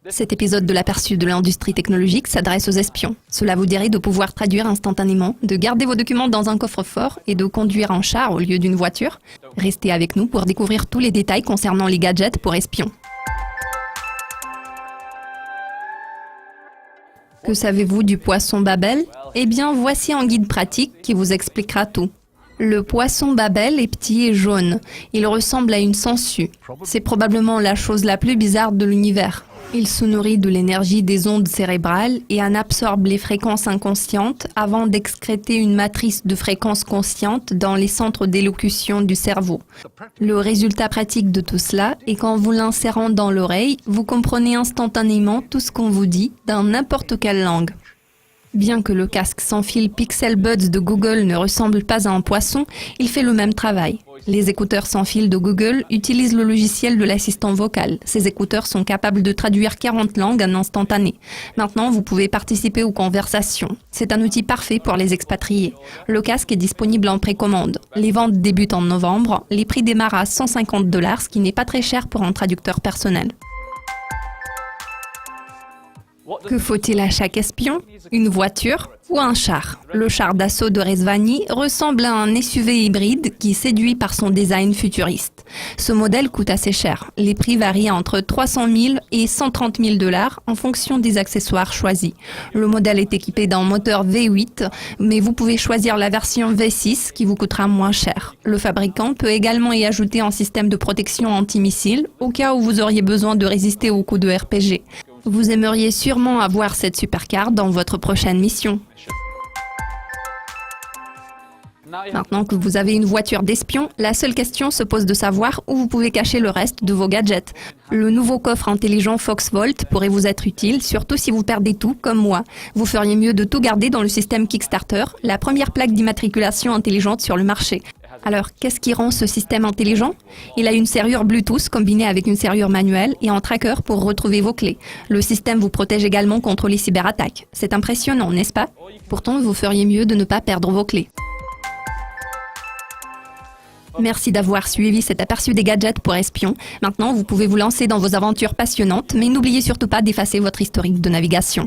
Cet épisode de l'aperçu de l'industrie technologique s'adresse aux espions. Cela vous dirait de pouvoir traduire instantanément, de garder vos documents dans un coffre-fort et de conduire un char au lieu d'une voiture? Restez avec nous pour découvrir tous les détails concernant les gadgets pour espions. Que savez-vous du poisson Babel? Eh bien, voici un guide pratique qui vous expliquera tout. Le poisson Babel est petit et jaune. Il ressemble à une sangsue. C'est probablement la chose la plus bizarre de l'univers. Il se nourrit de l'énergie des ondes cérébrales et en absorbe les fréquences inconscientes avant d'excréter une matrice de fréquences conscientes dans les centres d'élocution du cerveau. Le résultat pratique de tout cela est qu'en vous l'insérant dans l'oreille, vous comprenez instantanément tout ce qu'on vous dit dans n'importe quelle langue. Bien que le casque sans fil Pixel Buds de Google ne ressemble pas à un poisson, il fait le même travail. Les écouteurs sans fil de Google utilisent le logiciel de l'assistant vocal. Ces écouteurs sont capables de traduire 40 langues en instantané. Maintenant, vous pouvez participer aux conversations. C'est un outil parfait pour les expatriés. Le casque est disponible en précommande. Les ventes débutent en novembre. Les prix démarrent à $150, ce qui n'est pas très cher pour un traducteur personnel. Que faut-il à chaque espion? Une voiture ou un char? Le char d'assaut de Rezvani ressemble à un SUV hybride qui séduit par son design futuriste. Ce modèle coûte assez cher. Les prix varient entre 300 000 et 130 000 $ en fonction des accessoires choisis. Le modèle est équipé d'un moteur V8, mais vous pouvez choisir la version V6 qui vous coûtera moins cher. Le fabricant peut également y ajouter un système de protection antimissile au cas où vous auriez besoin de résister aux coups de RPG. Vous aimeriez sûrement avoir cette supercar dans votre prochaine mission. Maintenant que vous avez une voiture d'espion, la seule question se pose de savoir où vous pouvez cacher le reste de vos gadgets. Le nouveau coffre intelligent FoxVault pourrait vous être utile, surtout si vous perdez tout, comme moi. Vous feriez mieux de tout garder dans le système Kickstarter, la première plaque d'immatriculation intelligente sur le marché. Alors, qu'est-ce qui rend ce système intelligent? Il a une serrure Bluetooth combinée avec une serrure manuelle et un tracker pour retrouver vos clés. Le système vous protège également contre les cyberattaques. C'est impressionnant, n'est-ce pas? Pourtant, vous feriez mieux de ne pas perdre vos clés. Merci d'avoir suivi cet aperçu des gadgets pour espions. Maintenant, vous pouvez vous lancer dans vos aventures passionnantes, mais n'oubliez surtout pas d'effacer votre historique de navigation.